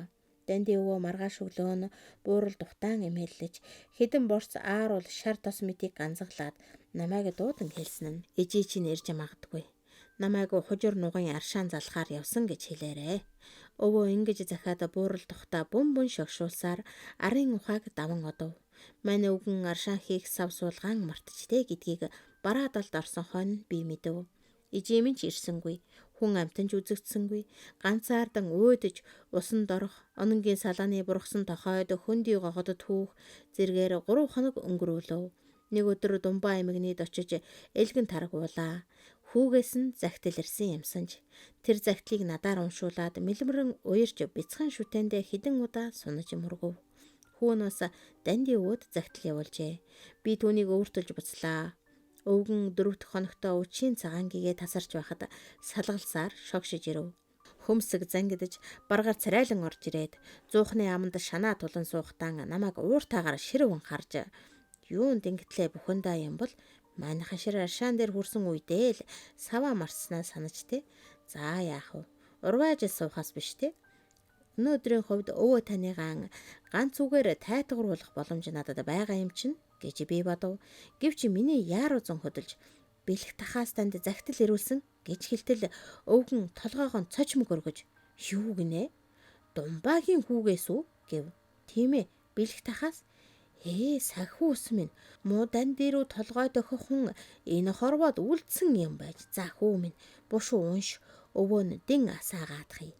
Данди өвөө маргааш өглөөн буурал духтаан эмээллэж хэдэн борц ааруул шар тос мэтийг ганцаглаад намайг дуудан хэлсэн нь ижий чинь ирж магадгүй. Намайг хужир нугын аршаан залхаар явсан гэж хэлээрээ. Өвөө ингэж захаад буурал тухта бүм шогшуулсаар арын ухааг даван одов. Манай өвгөн аршаан хийх сав суулгаан мартчтэй гэдгийг бараа далд орсон хойно би мэдэв. Ижээ минь ч ирсэнгүй. Хүн амтанж үзэгдсэнгүй. Ганцаардан өөдөж усанд орох, ононгийн салааны бургасан тохойд хөндөй гогодод түүх зэргээр 3 хоног өнгөрүүлв. Нэг өдөр Думбаа эмэгнийд очиж элгэн таргуулаа. Хүүгээс нь загтал ирсэн юмсанж. Тэр загтлыг надаар уншуулад мэлмэрэн уярж бяцхан шүтэндээ хідэн удаа сунаж мөргөв. Хүү нь бас Данди өвөд загтал явуулжээ. Би түүнийг өөртөлж буцлаа. Өвгөн 4 дахь хоногтоо үчийн цагаан гэгээ тасарч байхад салгалсаар шогшиж ирэв. Хөмсөг зангидж баргаар царайлан орж ирээд зуухны аманд шанаа тулан суухдаа намайг ууртаагаар ширвэн харж юунд ингэтлээ бүхэндаа юм бол манай хашир аршаан дээр хүрсэн үедээ л саваа марснаа санаж тэ. За яах вэ? Урвааж суухаас биш тэ. Өнөөдрийн хувьд өвөө таныгаан ганц үгээр тайтгаруулах боломж надад байгаа юм чинь гэж би бодов. Гэвч миний яаруу зан хөдөлж бэлэг тахаас танд захидал ирүүлсэн гэж хэлтэл өвгөн толгоогоо цочмог өргөж юу гинэ? Думбаагийн хүүгээс үү гэв. Тийм ээ, бэлэг тахаас. Сахиу ус минь муудан дээрүү толгой дохих хүн энэ хорвоод үлдсэн юм байж. За хүү минь бушуу унш өвөө нь дин асаагаадахыг.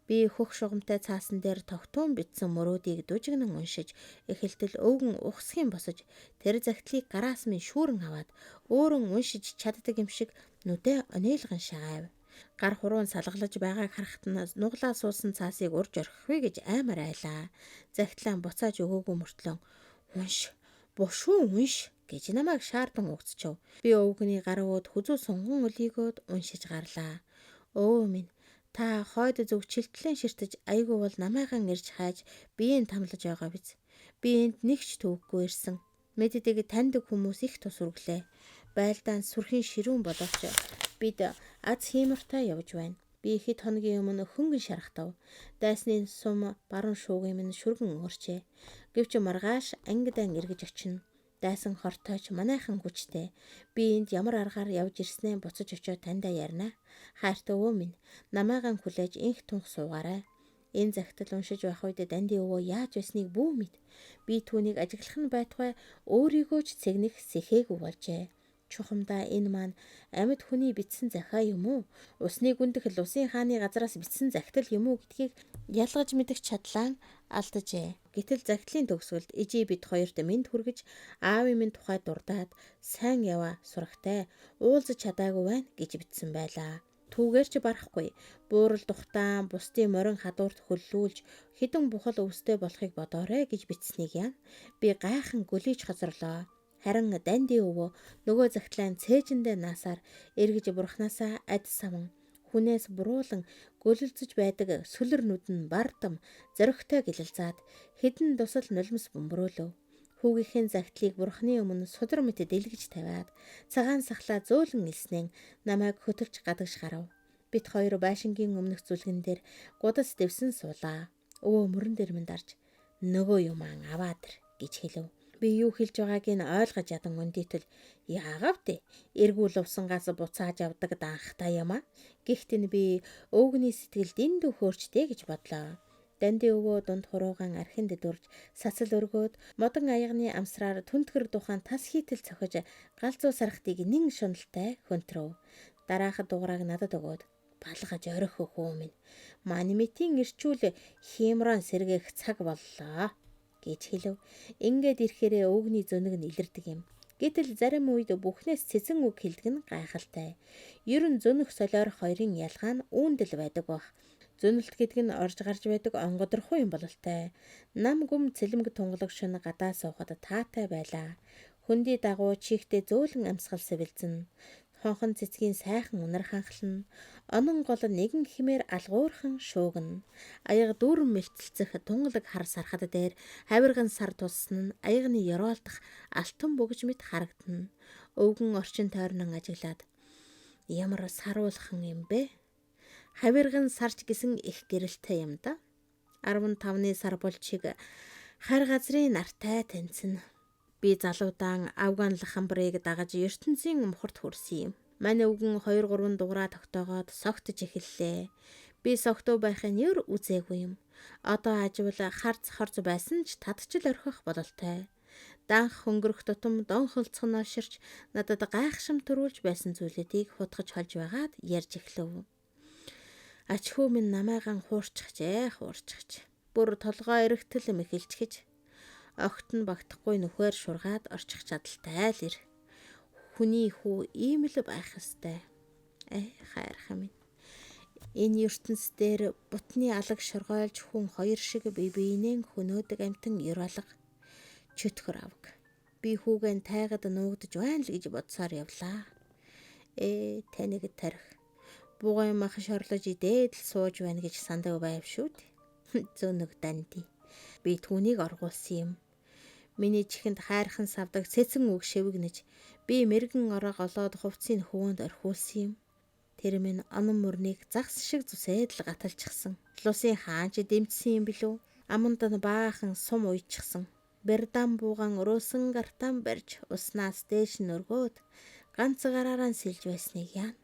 Би хөх шугамтай цаасан дээр тогтуун битсэн мөрөөдийг дужигнан уншиж эхэлтэл өвгөн ухсхийн босож тэр загтлыг гараас минь шүүрэн аваад өөрөн уншиж чаддаг юм шиг нүдэ онейлгон шагаав. Гар хуруун салгалж байгааг харахад нь нуглаа суусан цаасыг урж орхихгүй гэж аймар айлаа. Загтлаа буцааж өгөөгүй мөртлөө унш бушуу унш гэж намайг шаардан угтчив. Би өвгөний гар өөд хүзүү сунган өлийгөөд уншиж гарлаа. Өө минь та хойд зүг чилтлэн ширтэж айгүй бол намайхан ирж хайж биеийн тамлаж байгаа биз. Би энд нэг ч төвөггүй ирсэн. Мэддэг таньдаг хүмүүс их тус үргэлээ. Байлдаан сүрхийн ширүүн боловч бид аз хиймэртэй явж байна. Би хэд хоногийн өмнө хөнгөн шарахтав. Дайсны сум баруун шуугийн минь шүргэн өөрчээ. Гэвч маргааш ангидан эргэж очино. Дайсан хортойч манайхан хүчтэй. Би энд ямар аргаар явж ирснээ буцаж очиод таньдаа ярина. Хайртай өвөө минь намайгаан хүлээж инх тунх суугаарай. Энэ загтал уншиж байх үед данди өвөө яаж байсныг бүү мэд. Би түүнийг ажиглах нь байтугай өөрийгөө ч цэгнэх сэхээгүй болжээ. Чухамдаа энэ маань амьд хүний бичсэн захаа юм уу? Усны гүндэх лусын хааны газраас бичсэн загтал юм уу гэдгийг ялгаж мэдэх чадлаа алдажээ. Гэтэл загтлын төгсгөлд ижи бид хоёрт мэд хүргэж аавын минь тухай дурдаад сайн яваа сурагтай уулзаж чадаагүй байна гэж бичсэн байлаа. Түүгээр ч барахгүй. Буурал тухтаан бусдын морин хадуурт хөллүүлж хідэн бухал өвстэй болохыг бодоорой гэж бичснийг яана. Би гайхан гөлийж хоцорлоо. Харин данди өвөө нөгөө загтлаа цээжиндээ наасаар эргэж бурхнасаа ад саван хүнээс буруулан гөлөлцөж байдаг сүлэр нүдэн бардам зоригтой гэлэлзаад хідэн дусал нулимс бөмбөрөөлөв. Хүүгийнхээ загтлыг бурхны өмнө судар мэт дэлгэж тавиад цагаан сахлаа зөөлөн илснэн намайг хөтөлж гадагш гарав. Бит хоёр байшингийн өмнөх зүлгэн дээр гудас дэвсэн суулаа. Өвөө мөрөн дээр минь дарж нөгөө юм аваад ир гэж хэлв. Би юу хэлж байгааг нь ойлгож ядан өндийтэл яагав те эргүүл увсангаас буцааж авдаг данхтай юм а. Гэхдээ би өвгний сэтгэл дэндүү хөөрчтэй гэж бодлоо. Данди өвөө дунд хуруугаан архинд дүрж сацал өргөөд модон аягны амсраар түнтгэр духан тас хийтэл цохиж галзуу сархтыг нэн шуналтай хөнтрөв. Дараахад дуграаг надад өгөөд балгаж орих хөө минь. Манимитийн ирчүүл хиймрон сэргээх цаг боллоо гэж хэлв. Ингээд ирэхээрээ өвгний зөнөг нь илэрдэг юм. Гэтэл зарим үед бүхнээс цэцэн үг хэлдэг нь гайхалтай. Ер нь зөнөх солиор хоёрын ялгаа нь үүндэл байдаг бах. Зөнөлт гэдэг нь орж гарч байдаг онгодрох юм бололтой. Нам гүм цэлмэг тунгалаг шөнө гадаа суухад таатай байлаа. Хөндөй дагуу чихтэй зөөлөн амсгал сэвэлзэн. Хонхон цэцгийн сайхан унар ханхлан, онон гол нэгэн химээр алгуурхан шуугна. Аяга дүүрэн мэлтэлцэх тунгалаг хар сархад дээр хавирган сар туссан нь аягны ёроолдох алтан бөгж мэт харагдана. Өвгөн орчин тойрнон ажиглаад ямар саруулхан юм бэ? Хавирган сарч гэсэн их гэрэлтэй юм да. 15-ны сар болчиг хар газрын нартай таньцна. Би залуудаан Афган хамбарыг дагаж ертөнцийн мухарт хүрсэн юм. Манай өвгөн 2-3 дугаараа тогтоогоод согтож эхэллээ. Би согтуу байхын ер үзээгүй юм. Одоо аживал харц хорц байсан ч татчил орхих бололтой. Данх хөнгөрөх тутам дон хөлцгөн олширч надад гайхшим төрүүлж байсан зүйлүүдийг хутгаж холж байгаад ярьж эхлэв. Ачхүү минь намайгаан хуурчихж. Бүр толгой эрэгтэл мэхэлчгэж. Огт нь багтахгүй нүхээр шургаад орчих чадaltaй л ир. Хүний хүү ийм л байх ёстой. Хайрхан минь. Энэ ертөнц дээр бутны алаг шоргойлж хүн хоёр шиг бие биенээ хөнөөдөг амтан ер алга. Чөтгөр авг. Би хүүгэн тайгад нуугдж байна л гэж бодсоор явлаа. Таныг тарих. Бугай махаш орлож идээд л сууж байна гэж сандаг байв шүү дээ. Зөнөг данди. Би түүнийг оргуулсан юм. Миний чихэнд хайрхан савдаг цэцэн үг шивгнэж би мэрэгэн ороо голоод хувцсыг хөвөнд орхиулсан юм. Тэр минь онон мөрнийг загс шиг зүсээд л гаталчихсан. Лусын хаанч дэмжсэн юм билүү? Аманд нь баахан сум уйчихсан. Бердан буугаан өрөөсөн гартан барьж уснаас дээш нь өргөөд ганц гараараа сэлж байсныг яана.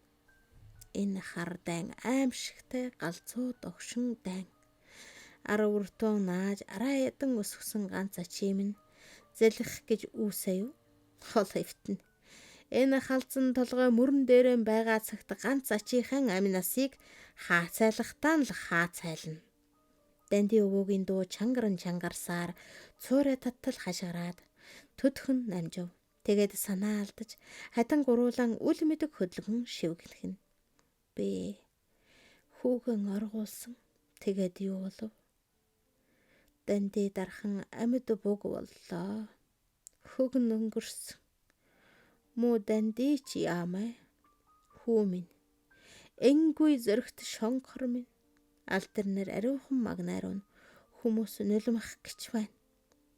Энэ хар дайн аимшигтай галзуу догшин дайн. Ара үртөө нааж араа ядан өсгсөн ганц ачим нь зэлэх гэж үүсэ юу? Хол хэвтэн. Энэ халзан толгой мөрөн дээрээ байгаа цагт ганц ачийнхан амь насыг хаацайлахтаа л хаацайлна. Данди өвөөгийн дуу чангарсаар цуурай таттал хашгираад төдхөн намжив. Тэгээд санаа алдаж хатан гуруулан үл мэдэг хөдөлгөн шивгэнхэн. Би хүүгэн оргуулсан. Тэгээд юу болов? Данди дархан амьд бүг боллоо. Хөгн өнгөрсөн. Муу данди чи яамай? Хүү минь. Энгүй зөрөгт шонхор минь. Альтернэр ариухан магнаарун хүмүүс нулимх гэж байна.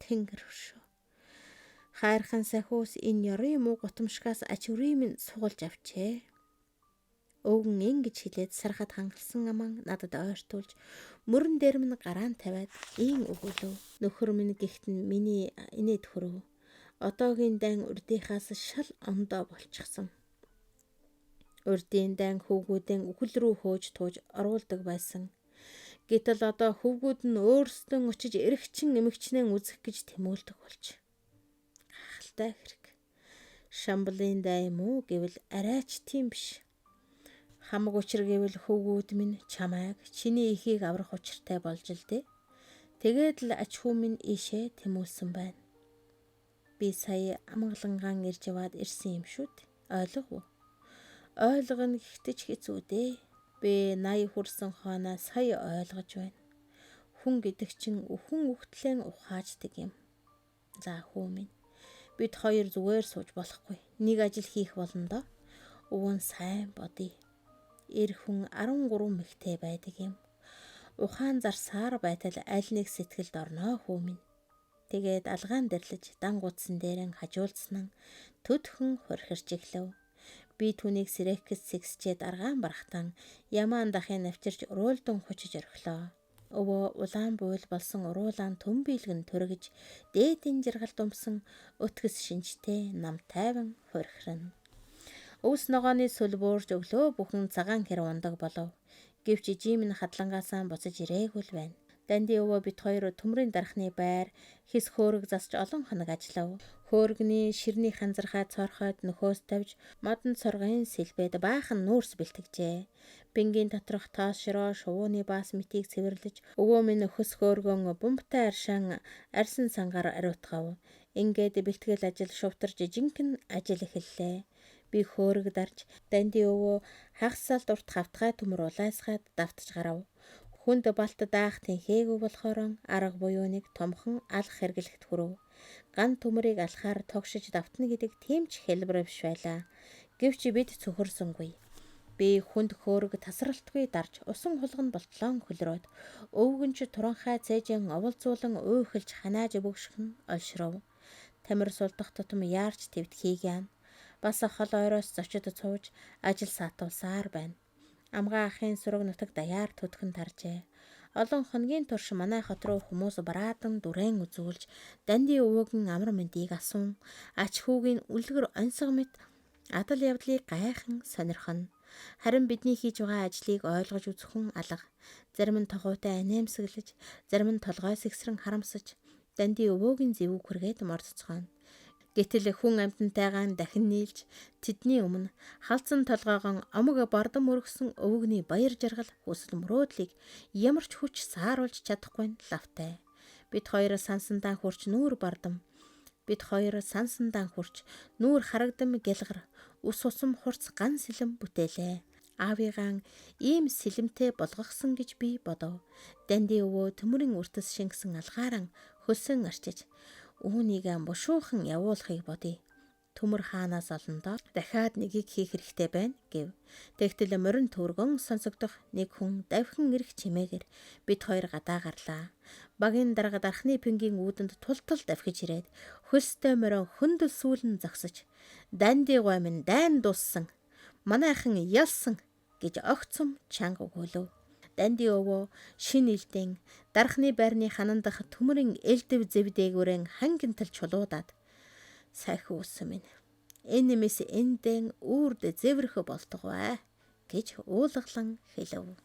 Тэнгэр өшөө. Хайрхан сахиус энэ ёрын муу гутамшгаас ачврын минь суулж авчээ. Өвгөн ингэж хэлээд сархад хангалсан аман надад ойртуулж мөрөн дээр минь гараан тавиад ийн өгүүлв. Нөхөр минь гихт нь миний инээд хөрөв. Одоогийн дайн урдийнхаас шал ондоо болчихсон. Урдийн дайн хүүгүүдэн үхэл рүү хөөж тууж оруулдаг байсан. Гэтэл одоо хөвгүүд нь өөрсдөө очиж эргчин эмэгчнээ үзэх гэж тэмүүлдэг болж. Гахалтай хэрэг. Шамблын дай муу гэвэл арайч тийм биш. Хамаг учир гэвэл хөвгүүд минь чамайг чиний ихийг аврах учиртай болж л дээ. Тэгээд л ач хүү минь ийшээ тэмүүлсэн байна. Би сая амгалангаан ирж яваад ирсэн юм шүү дээ. Ойлгов уу? Ойлгоно гэхдээ ч хэцүү дээ. Би 80 хүрсэн хооноо сая ойлгож байна. Хүн гэдэг чинь үхэн үхтлэн ухааждаг юм. За хүү минь. Бид хоёр зүгээр сууж болохгүй. Нэг ажил хийх болно доо. Өвөн сайн бодъё. Эр хүн 13 мэгтэй байдаг юм. Ухаан зарсаар байтал аль нэг сэтгэлд орноо хүү минь. Тэгээд алгаан дэрлэж дангуудсан дээрэн хажуулцсан төдхөн хорхирч эхлэв. Би түүнийг сэрэхгэс сэгсчээд аргаан барахтан ямаан дахын навчирч уруулдан хучиж орхилоо. Өвөө улаан буйл болсон уруулаан төм бийлгэн төргөж дээдийн жаргал думсан өтгөс шинжтэй нам тайван хорхирна. Өвс ногооны сүл буурж өглөө бүхэн цагаан хэр ундаг болов. Гэвч жим нь хадлангаасаа буцаж ирээгүй л байна. Данди өвөө бит хоёр төмрийн дарахны байр хис хөөрөг засч олон хоног ажиллав. Хөөргөний ширний ханзархай цорхойд нөхөөс тавьж модон цоргын сэлбэд баахан нүүрс бэлтгэжээ. Бингийн доторх тоос шороо шувууны баас мэтийг цэвэрлэж өвөө минь хөс хөөргөн бомбтай аршаан арьсан сангаар ариутгав. Ингээд бэлтгэл ажил шувтарж жинхэнэ ажил эхэллээ. Би хөөрөг дарж Данди өвөө хагасаалд урт хавтгай төмөр улайсгаад давтаж гарав. Хүнд балт даах тэнхээгүй болохоор арга буюуныг томхон алах хэрэглэхт хүрв. Ган төмөрийг алхаар тогшиж давтна гэдэг тийм ч хэлбэр биш байлаа. Гэвч бид цөхөрсөнгүй. Би хүнд хөөрөг тасралтгүй дарж усан хулган болтлон хөлрөөд өвгөнч туранхай цээжэн оволцуулан уйхэлж ханааж бөгшгөн олшров. Тамир сулдах тутам яарч твд хийгэн. Бас хол ойроос зочид цууж ажил саатуулсаар байна. Амгаа ахын сураг нутаг даяар төдхөн таржээ. Олон хоногийн турш манай хот руу хүмүүс бараадан дүрэн үзүүлж Данди өвөөгийн амар мэндийг асуун ач хүүгийн үлгэр онцгой мэт адал явдлыг гайхан сонирхоно. Харин бидний хийж байгаа ажлыг ойлгож үзэхэн алга. Зарим нь тогоотой анемсэглэж, зарим нь толгой сэгсрэн харамсаж Данди өвөөгийн зэвүүг хүргээд мордцгоно. Гэтэл хүн амьтантайгаан дахин нийлж тэдний өмнө халдсан толгоогон омог бардам өргсөн өвгөний баяр жаргал хүсэл мөрөөдлийг ямар ч хүч сааруулж чадахгүй нь лавтай. Бид хоёр сансандаа хурч нүүр бардам. Бид хоёр сансандаа хурч нүүр харагдам гэлгар ус усам хурц ган сэлэм бүтээлээ. Аавыгаан ийм сэлэмтэй болгосон гэж би бодов. Данди өвөө төмөрийн үртэс шингэсэн алгааран хөлсөн арчиж Үүнийг бушуухан явуулахыг бодъё. Төмөр хаанаас олондоо дахиад нэгийг хийх хэрэгтэй байна гэв. Тэгтэл морин төргөн сонсогдох нэг хүн давхин ирэх чимээгээр бид хоёр гадаа гарлаа. Багийн дарга дархны пингийн үүдэнд тултал давхиж ирээд хөлстэй морин хөндөл сүүлэн зогсож "Данди гой минь дайн дууссан. Манайхан ялсан" гэж огцом чанга өгөөлөв. Данди өвөө шин элдэн дархны байрны ханандах төмөрийн элдэв зэвдээгүүрэн хангинтал чулуудаад "Сайхан үсэн минь. Энэ нэмээс эндэн үрд зэврэх болтугай" гэж уулгалан хэлв.